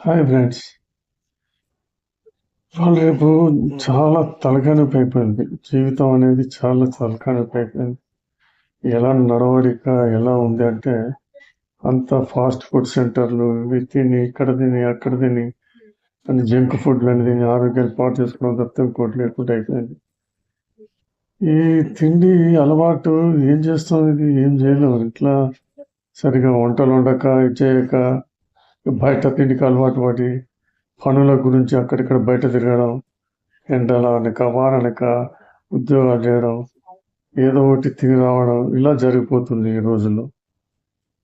Hi friends. ఇవాళ రేపు చాలా తలకాయ నొప్పి అయిపోయింది. జీవితం అనేది చాలా తలకాయ నొప్పి అయిపోయింది. ఎలా నడవడిక ఎలా ఉంది అంటే అంత ఫాస్ట్ ఫుడ్ సెంటర్లు ఇవి తిని ఇక్కడ తిని అక్కడ తిని అని జంక్ ఫుడ్లు అని తిని ఆరోగ్యాలు పాటు చేసుకోవడం తప్ప ఇంకోటి లేకుండా అయిపోయింది. ఈ తిండి అలవాటు ఏం చేస్తాం, ఇది ఏం చేయలేము. ఇట్లా సరిగా వంటలు వండక ఇది చేయక బయట తిండికి అలవాటు పడి పనుల గురించి అక్కడిక్కడ బయట తిరగడం, ఎండల అనక వాననక ఉద్యోగాలు చేయడం, ఏదో ఒకటి తిని రావడం ఇలా జరిగిపోతుంది ఈ రోజుల్లో.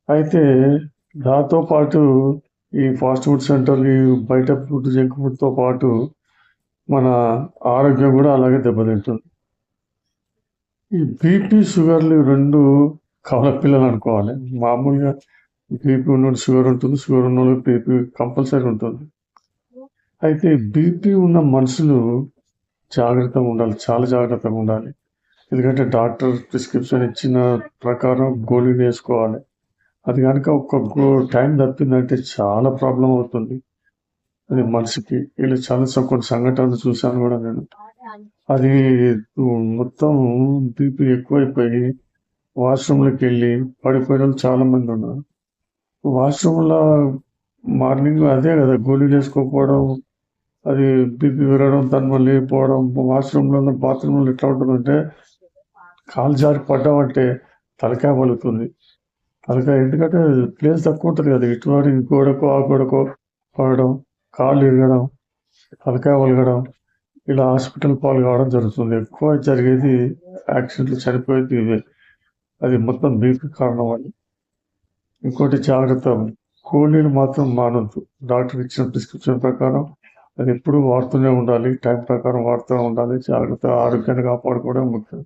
అయితే దాంతో పాటు ఈ ఫాస్ట్ ఫుడ్ సెంటర్లు ఈ బయట ఫుడ్ జంక్ ఫుడ్తో పాటు మన ఆరోగ్యం కూడా అలాగే దెబ్బతింటుంది. ఈ బీపీ షుగర్లు రెండు కవల పిల్లలు అనుకోవాలి. మామూలుగా బీపీ ఉన్న షుగర్ ఉంటుంది, షుగర్ ఉన్న బీపీ కంపల్సరీ ఉంటుంది. అయితే బీపీ ఉన్న మనుషులు జాగ్రత్తగా ఉండాలి, చాలా జాగ్రత్తగా ఉండాలి. ఎందుకంటే డాక్టర్ ప్రిస్క్రిప్షన్ ఇచ్చిన ప్రకారం గోళీలు వేసుకోవాలి. అది కనుక ఒక్క టైం తప్పిందంటే చాలా ప్రాబ్లం అవుతుంది అది మనిషికి. ఇలా చాలా కొన్ని సంఘటనలు చూశాను కూడా నేను. అది మొత్తం బీపీ ఎక్కువైపోయి వాష్రూమ్లోకి వెళ్ళి పడిపోయిన వాళ్ళు చాలా మంది ఉన్నారు. వాష్రూమ్లో మార్నింగ్ అదే కదా గోళీలు వేసుకోకపోవడం, అది బీపీ పెరగడం, దాని వల్ల లేకపోవడం. వాష్రూమ్లలో బాత్రూంలో ఎట్లా ఉంటుందంటే కాలు జారి పడ్డామంటే తలకాయ పలుకుతుంది. తలకాయ ఎందుకంటే ప్లేస్ తక్కువ ఉంటుంది కదా, ఇటువంటి గోడకో ఆ గోడకో పడడం, కాళ్ళు ఇరగడం, తలకాయ పలగడం, ఇలా హాస్పిటల్ పాలు కావడం జరుగుతుంది. ఎక్కువ జరిగేది యాక్సిడెంట్లు, చనిపోయేది ఇవే. అది మొత్తం బీపీ కారణం అని. ఇంకోటి జాగ్రత్త, గోళీలు మాత్రం మానొద్దు. డాక్టర్ ఇచ్చిన ప్రిస్క్రిప్షన్ ప్రకారం అది ఎప్పుడు వాడుతూనే ఉండాలి, టైం ప్రకారం వాడుతూనే ఉండాలి. జాగ్రత్త, ఆరోగ్యాన్ని కాపాడుకోవడం ముఖ్యం.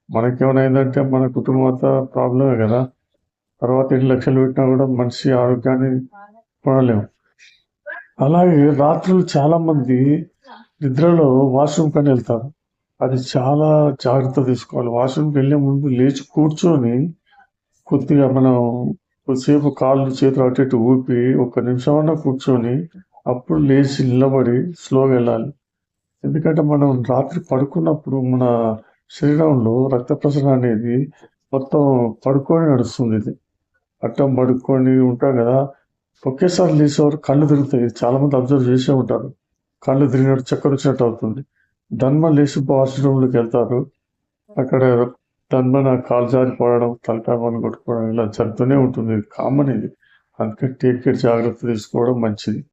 మనకేమైనా అయిందంటే మన కుటుంబం అంతా ప్రాబ్లమే కదా. తర్వాత 2 లక్షలు పెట్టినా కూడా మనిషి ఆరోగ్యాన్ని పడలేము. అలాగే రాత్రులు చాలా మంది నిద్రలో వాష్రూమ్ కని వెళ్తారు. అది చాలా జాగ్రత్త తీసుకోవాలి. వాష్రూమ్కి వెళ్ళే ముందు లేచి కూర్చొని కొద్దిగా మనం కొద్దిసేపు కాళ్ళు చేతులు అటు ఇటు ఊపి 1 నిమిషం అన్నా కూర్చొని అప్పుడు లేచి నిలబడి స్లోగా వెళ్ళాలి. ఎందుకంటే మనం రాత్రి పడుకున్నప్పుడు మన శరీరంలో రక్త ప్రసరణ అనేది మొత్తం పడుకొని నడుస్తుంది. ఇది అట్టం పడుకొని ఉంటాం కదా, ఒకేసారి లేచేవారు కళ్ళు తిరుగుతాయి. చాలా మంది అబ్జర్వ్ చేసే ఉంటారు. కళ్ళు తిరిగినట్టు చక్కర వచ్చినట్టు అవుతుంది. దన్మ లేచి వాష్రూమ్లోకి వెళ్తారు. అక్కడ దన్మన కాలు జారి పడడం, తలకాయ పని కొట్టుకోవడం ఇలా జరుగుతూనే ఉంటుంది. కామన్ ఇది. అందుకే టేక్ కేర్, జాగ్రత్త తీసుకోవడం మంచిది.